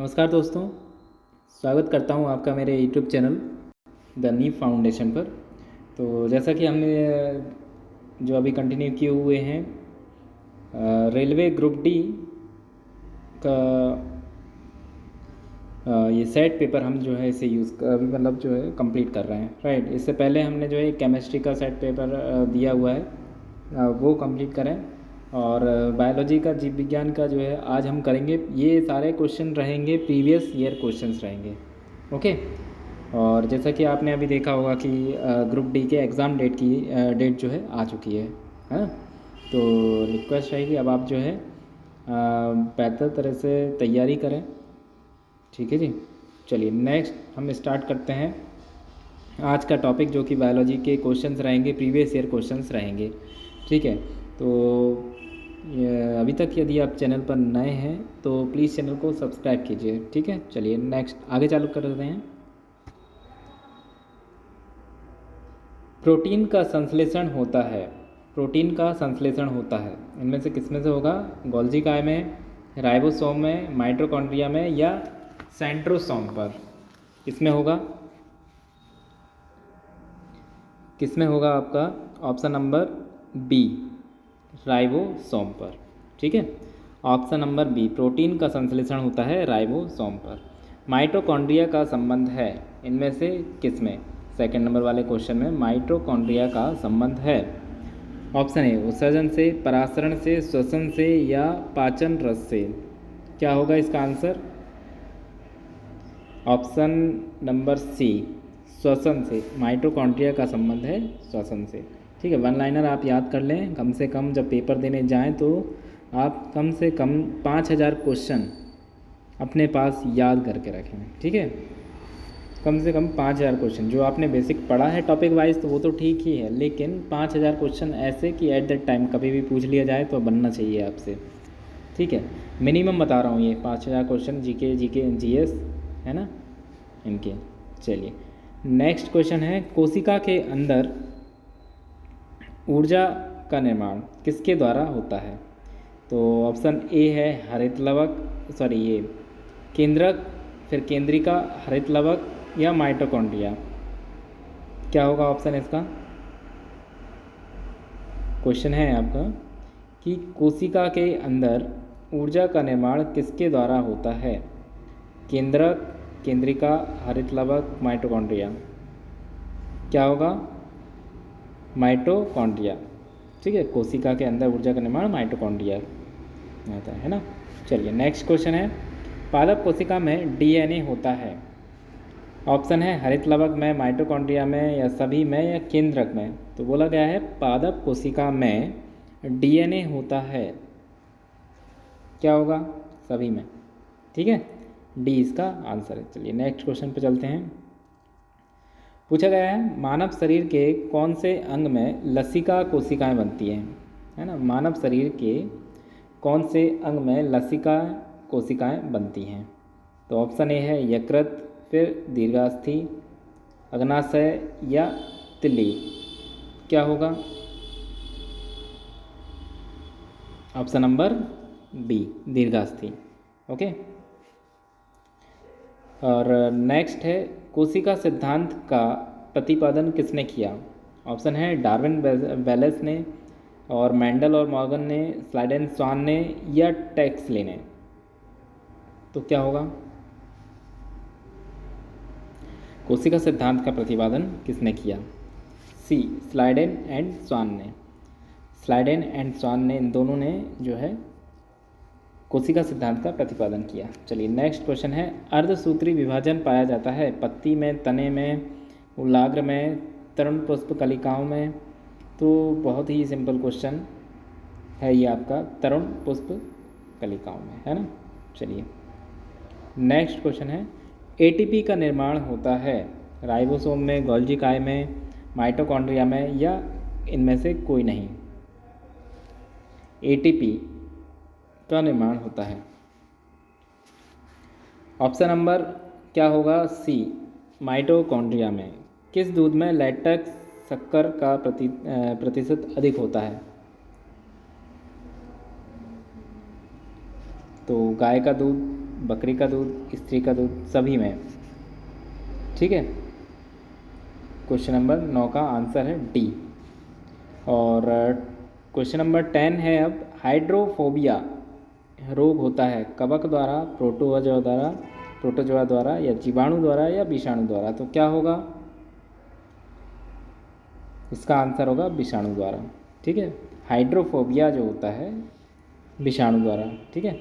नमस्कार दोस्तों, स्वागत करता हूं आपका मेरे यूट्यूब चैनल द नीव फाउंडेशन पर। तो जैसा कि हमने जो अभी कंटिन्यू किए हुए हैं रेलवे ग्रुप डी का ये सेट पेपर हम जो है इसे अभी मतलब जो है कंप्लीट कर रहे हैं, राइट। इससे पहले हमने जो है केमिस्ट्री का सेट पेपर दिया हुआ है, वो कंप्लीट करें। और बायोलॉजी का, जीव विज्ञान का जो है आज हम करेंगे। ये सारे क्वेश्चन रहेंगे, प्रीवियस ईयर क्वेश्चंस रहेंगे, ओके। और जैसा कि आपने अभी देखा होगा कि ग्रुप डी के एग्ज़ाम डेट जो है आ चुकी है ना। तो रिक्वेस्ट रहेगी अब आप जो है बेहतर तरह से तैयारी करें, ठीक है जी। चलिए नेक्स्ट हम स्टार्ट करते हैं आज का टॉपिक, जो कि बायोलॉजी के क्वेश्चंस रहेंगे, प्रीवियस ईयर क्वेश्चंस रहेंगे, ठीक है। तो अभी तक यदि आप चैनल पर नए हैं तो प्लीज़ चैनल को सब्सक्राइब कीजिए, ठीक है। चलिए नेक्स्ट आगे चालू कर देते हैं। प्रोटीन का संश्लेषण होता है, प्रोटीन का संश्लेषण होता है इनमें से किसमें से होगा? गोल्गी काय में, राइबोसोम में, माइटोकॉन्ड्रिया में या सेंट्रोसोम पर? किसमें होगा? किसमें होगा आपका? ऑप्शन नंबर बी, राइबोसोम पर, ठीक है। ऑप्शन नंबर बी, प्रोटीन का संश्लेषण होता है राइबोसोम पर। माइटोकॉन्ड्रिया का संबंध है इनमें से किसमें? सेकंड नंबर वाले क्वेश्चन में माइटोकॉन्ड्रिया का संबंध है। ऑप्शन ए, उत्सर्जन से, परासरण से, श्वसन से या पाचन रस से। क्या होगा इसका आंसर? ऑप्शन नंबर सी, श्वसन से। माइटोकॉन्ड्रिया का संबंध है श्वसन से, ठीक है। वन लाइनर आप याद कर लें, कम से कम जब पेपर देने जाएं तो आप कम से कम 5000 क्वेश्चन अपने पास याद करके रखें, ठीक है। कम से कम 5000 क्वेश्चन जो आपने बेसिक पढ़ा है टॉपिक वाइज तो वो तो ठीक ही है, लेकिन 5000 क्वेश्चन ऐसे कि एट दैट टाइम कभी भी पूछ लिया जाए तो बनना चाहिए आपसे, ठीक है। मिनिमम बता रहा हूँ ये 5000 क्वेश्चन जीके जीएस है ना इनके। चलिए नेक्स्ट क्वेश्चन है, कोशिका के अंदर ऊर्जा का निर्माण किसके द्वारा होता है? तो ऑप्शन ए है हरित लवक, सॉरी ये केंद्रक, फिर केंद्रिका, हरित लवक या माइटोकॉन्ड्रिया। क्या होगा ऑप्शन इसका? क्वेश्चन है आपका कि कोशिका के अंदर ऊर्जा का निर्माण किसके द्वारा होता है? केंद्रक, केंद्रिका, हरित लवक, माइटोकॉन्ड्रिया। क्या होगा? माइटोकॉन्ड्रिया, ठीक है। कोशिका के अंदर ऊर्जा का निर्माण माइटोकॉन्ड्रिया होता है ना। चलिए नेक्स्ट क्वेश्चन है, पादप कोशिका में डीएनए होता है। ऑप्शन है हरित लवक में, माइटोकॉन्ड्रिया में या सभी में या केंद्रक में। तो बोला गया है पादप कोशिका में डीएनए होता है। क्या होगा? सभी में, ठीक है। डी इसका आंसर है। चलिए नेक्स्ट क्वेश्चन पे चलते हैं। पूछा गया है मानव शरीर के कौन से अंग में लसिका कोशिकाएं बनती हैं, है ना। मानव शरीर के कौन से अंग में लसिका कोशिकाएं बनती हैं? तो ऑप्शन ए है यकृत, फिर दीर्घास्थि, अग्नाशय या तिल्ली। क्या होगा? ऑप्शन नंबर बी, दीर्घास्थि, ओके। और नेक्स्ट है, कोशिका सिद्धांत का प्रतिपादन किसने किया? ऑप्शन है डार्विन वेलेस ने, और मेंडल और मॉर्गन ने, स्लाइडेन स्वान ने या टेक्सले ने। तो क्या होगा? कोशिका सिद्धांत का प्रतिपादन किसने किया? सी, स्लाइडेन एंड स्वान ने। स्लाइडेन एंड स्वान ने, इन दोनों ने जो है कोशिका सिद्धांत का प्रतिपादन किया। चलिए नेक्स्ट क्वेश्चन है, अर्धसूत्री विभाजन पाया जाता है पत्ती में, तने में, उलाग्र में, तरुण पुष्प कलिकाओं में। तो बहुत ही सिंपल क्वेश्चन है ये आपका, तरुण पुष्प कलिकाओं में, है ना। चलिए नेक्स्ट क्वेश्चन है, एटीपी का निर्माण होता है राइबोसोम में, गोल्गी काय में, माइटोकॉन्ड्रिया में या इनमें से कोई नहीं? एटीपी का निर्माण होता है। ऑप्शन नंबर क्या होगा? सी, माइटोकॉन्ड्रिया में। किस दूध में लैक्टिक शक्कर का प्रतिशत अधिक होता है? तो गाय का दूध, बकरी का दूध, स्त्री का दूध, सभी में। ठीक है, क्वेश्चन नंबर 9 का आंसर है डी। और क्वेश्चन नंबर 10 है अब, हाइड्रोफोबिया रोग होता है कवक द्वारा, प्रोटोजोआ द्वारा या जीवाणु द्वारा या विषाणु द्वारा। तो क्या होगा इसका आंसर होगा विषाणु द्वारा। ठीक है, हाइड्रोफोबिया जो होता है विषाणु द्वारा। ठीक है,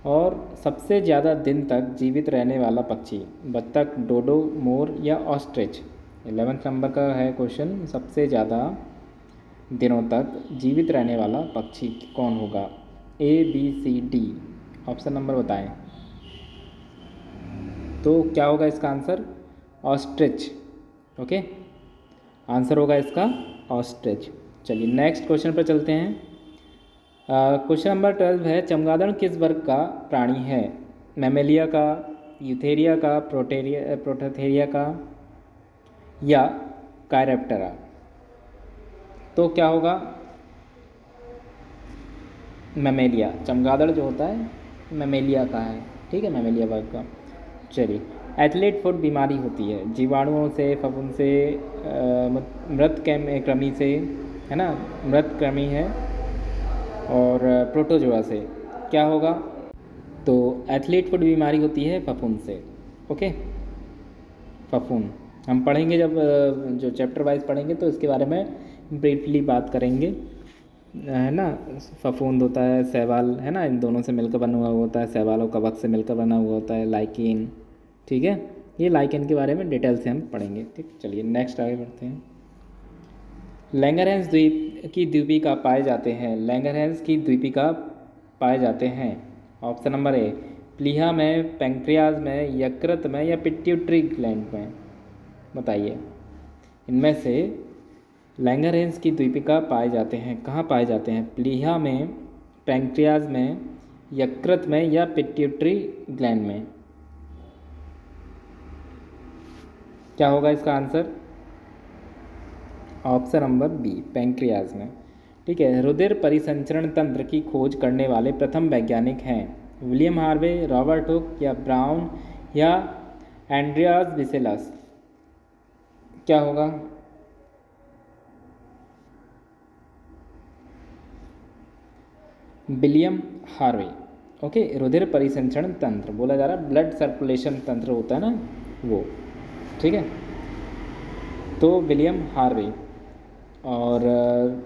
और सबसे ज़्यादा दिन तक जीवित रहने वाला पक्षी, बत्तख, डोडो, मोर या ऑस्ट्रिच। 11th नंबर का है क्वेश्चन, सबसे ज़्यादा दिनों तक जीवित रहने वाला पक्षी कौन होगा? ABCD ऑप्शन नंबर बताएं। तो क्या होगा इसका आंसर? ऑस्ट्रिच। ओके, आंसर होगा इसका ऑस्ट्रिच। चलिए नेक्स्ट क्वेश्चन पर चलते हैं। क्वेश्चन नंबर 12 है, चमगादड़ किस वर्ग का प्राणी है? मैमेलिया का, यूथेरिया का, प्रोटोथेरिया का या कायरेप्टेरा। तो क्या होगा? मैमेलिया, चमगादड़ जो होता है मैमेलिया का है। ठीक है, मैमेलिया वर्ग का। चलिए, एथलीट फुट बीमारी होती है जीवाणुओं से, फफूंद से, मृत कृमि से, है ना, मृत कृमि है, और प्रोटोजोआ से। क्या होगा? तो एथलीट फुट बीमारी होती है फफूंद से। ओके, फफूंद हम पढ़ेंगे जब जो चैप्टर वाइज पढ़ेंगे तो इसके बारे में ब्रीफली बात करेंगे, है ना। फफूंद होता है, शैवाल, है ना, इन दोनों से मिलकर बना हुआ होता है, शैवाल और कवक से मिलकर बना हुआ होता है लाइकेन। ठीक है, ये लाइकेन के बारे में डिटेल से हम पढ़ेंगे। ठीक, चलिए नेक्स्ट आगे बढ़ते हैं। लैंगरहैंस द्वीप की द्वीपिका पाए जाते हैं, लैंगरहैंस की द्वीपिका पाए जाते हैं। ऑप्शन नंबर ए, प्लीहा में, पैंक्रियाज में, यकृत में या पिट्यूटरी ग्लैंड में। बताइए, इनमें से लैंगरहैंस की द्वीपिका पाए जाते हैं कहाँ पाए जाते हैं? प्लीहा में, पैंक्रियाज में, यकृत में या पिट्यूटरी ग्लैंड में। क्या होगा इसका answer? Option number B, pancreas में। ठीक है, रुधिर परिसंचरण तंत्र की खोज करने वाले प्रथम वैज्ञानिक हैं? विलियम हार्वे, रॉबर्ट हुक या ब्राउन या एंड्रियास विसेलस। क्या होगा? William Harvey. ओके, रुधिर परिसंचरण तंत्र बोला जा रहा है, ब्लड सर्कुलेशन तंत्र होता है ना वो। ठीक है, तो विलियम हार्वे। और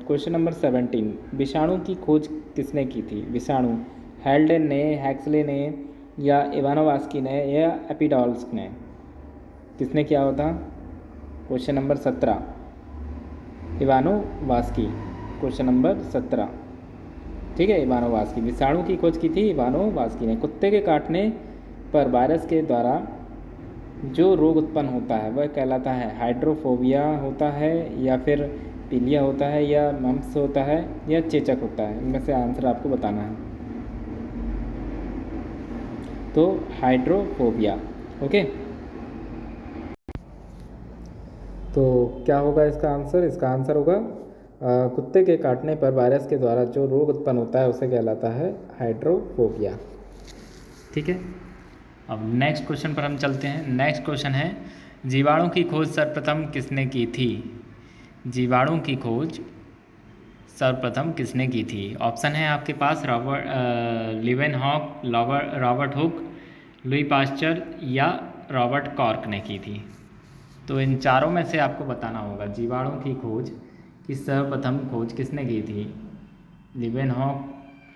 क्वेश्चन नंबर 17, विषाणु की खोज किसने की थी? विषाणु, हेल्डेन ने, हैक्सले ने या इवानोवास्की ने या एपिडॉल्स्क ने। किसने किया होता? Question number 17, इवानोवास्की। क्वेश्चन नंबर 17, ठीक है, इवानोवास्की। विषाणु की खोज की थी इवानोवास्की ने। कुत्ते के काटने पर वायरस के द्वारा जो रोग उत्पन्न होता है वह कहलाता है? हाइड्रोफोबिया होता है या फिर पीलिया होता है या मम्प्स होता है या चेचक होता है? इनमें से आंसर आपको बताना है। तो हाइड्रोफोबिया। ओके, तो क्या होगा इसका आंसर? इसका आंसर होगा कुत्ते के काटने पर वायरस के द्वारा जो रोग उत्पन्न होता है उसे कहलाता है हाइड्रोफोबिया। ठीक है, अब नेक्स्ट क्वेश्चन पर हम चलते हैं। नेक्स्ट क्वेश्चन है, जीवाणु की खोज सर्वप्रथम किसने की थी? जीवाणु की खोज सर्वप्रथम किसने की थी? ऑप्शन है आपके पास, Leeuwenhoek, Robert Hooke, Louis Pasteur या रॉबर्ट कॉर्क ने की थी। तो इन चारों में से आपको बताना होगा जीवाणु की खोज की सर्वप्रथम खोज किसने की थी? Leeuwenhoek,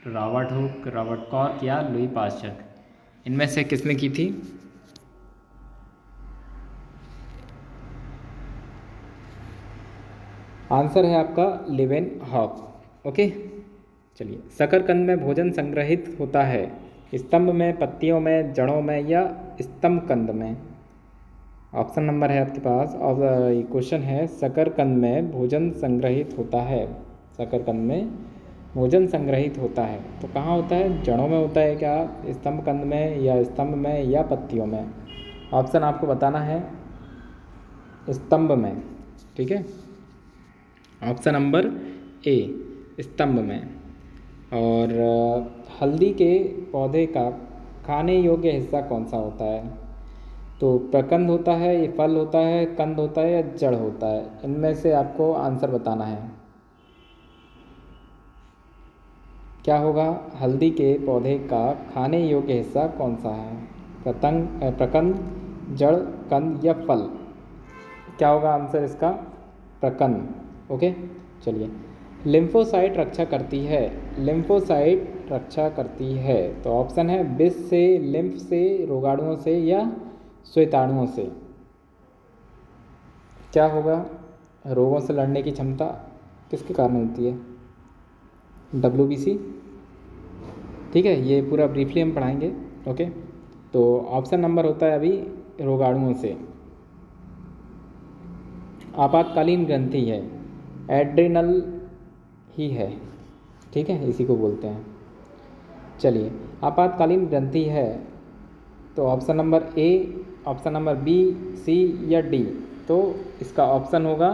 Robert hook, Robert cork या लुई पास्चर। इनमें से किसने की थी? आंसर है आपका लिवेनहॉक। ओके, चलिए, शकरकंद में भोजन संग्रहित होता है स्तंभ में, पत्तियों में, जड़ों में या स्तंभ कंद में। ऑप्शन नंबर है आपके पास, और क्वेश्चन है, शकरकंद में भोजन संग्रहित होता है, शकरकंद में भोजन संग्रहित होता है तो कहाँ होता है? जड़ों में होता है क्या, स्तंभ कंद में या स्तंभ में या पत्तियों में? ऑप्शन आपको बताना है स्तंभ में। ठीक है, ऑप्शन नंबर ए, स्तंभ में। और हल्दी के पौधे का खाने योग्य हिस्सा कौन सा होता है? तो प्रकंद होता है, ये फल होता है, कंद होता है या जड़ होता है? इनमें से आपको आंसर बताना है। क्या होगा? हल्दी के पौधे का खाने योग्य हिस्सा कौन सा है? प्रकंद, जड़, कंद या फल? क्या होगा आंसर इसका? प्रकंद। ओके, चलिए। लिम्फोसाइट रक्षा करती है, लिम्फोसाइट रक्षा करती है, तो ऑप्शन है विष से, लिम्फ से, रोगाणुओं से या श्वेताणुओं से। क्या होगा? रोगों से लड़ने की क्षमता किसके कारण होती है? WBC। ठीक है, ये पूरा ब्रीफली हम पढ़ाएंगे। ओके, तो ऑप्शन नंबर होता है अभी रोगाणुओं से। आपातकालीन ग्रंथि है, एड्रिनल ही है, ठीक है, इसी को बोलते हैं। चलिए, आपातकालीन ग्रंथि है, तो option number A, option number B, C या डी? तो इसका ऑप्शन होगा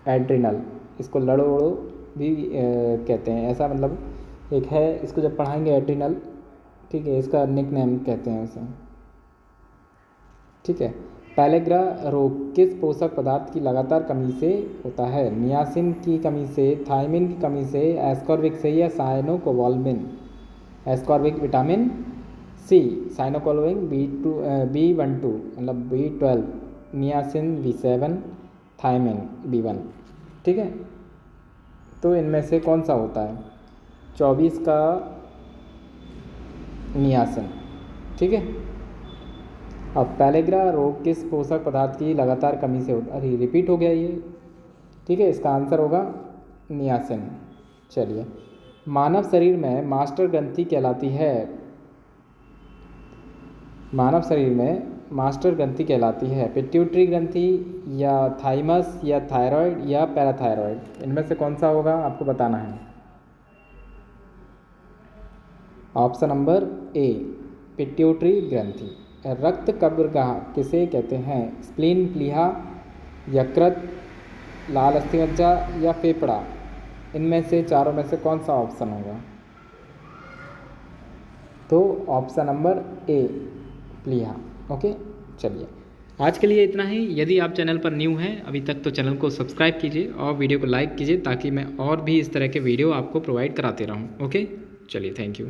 एड्रिनल। इसको लड़ो उड़ो भी कहते हैं, ऐसा मतलब एक है, इसको जब पढ़ाएंगे एड्रिनल, ठीक है, इसका निक नेम कहते हैं इसे। ठीक है, पैलेग्रा रोग किस पोषक पदार्थ की लगातार कमी से होता है? नियासिन की कमी से, थायमिन की कमी से, एस्कॉर्बिक से या cyanocobalamin? Ascorbic vitamin C, cyanocobalamin B12 मतलब B12, niacin B7, thiamine B1। ठीक है, तो इनमें से कौन सा होता है? 24 का नियासिन। ठीक है, अब पैलेग्रा रोग किस पोषक पदार्थ की लगातार कमी से होता है? अरे रिपीट हो गया ये। ठीक है, इसका आंसर होगा नियासिन। चलिए, मानव शरीर में मास्टर ग्रंथि कहलाती है, मानव शरीर में मास्टर ग्रंथि कहलाती है पिट्यूटरी ग्रंथि या थाइमस या थायराइड या पैराथायराइड? इनमें से कौन सा होगा आपको बताना है। ऑप्शन नंबर ए, पिट्यूटरी ग्रंथि। रक्त कब्रगाह किसे कहते हैं? स्प्लीन, प्लीहा, यकृत, लाल अस्थिमज्जा या फेफड़ा? इनमें से चारों में से कौन सा ऑप्शन होगा? तो ऑप्शन नंबर ए, प्लीहा। ओके, चलिए, आज के लिए इतना ही। यदि आप चैनल पर न्यू हैं अभी तक, तो चैनल को सब्सक्राइब कीजिए और वीडियो को लाइक कीजिए, ताकि मैं और भी इस तरह के वीडियो आपको प्रोवाइड कराते रहूं। ओके, चलिए, थैंक यू।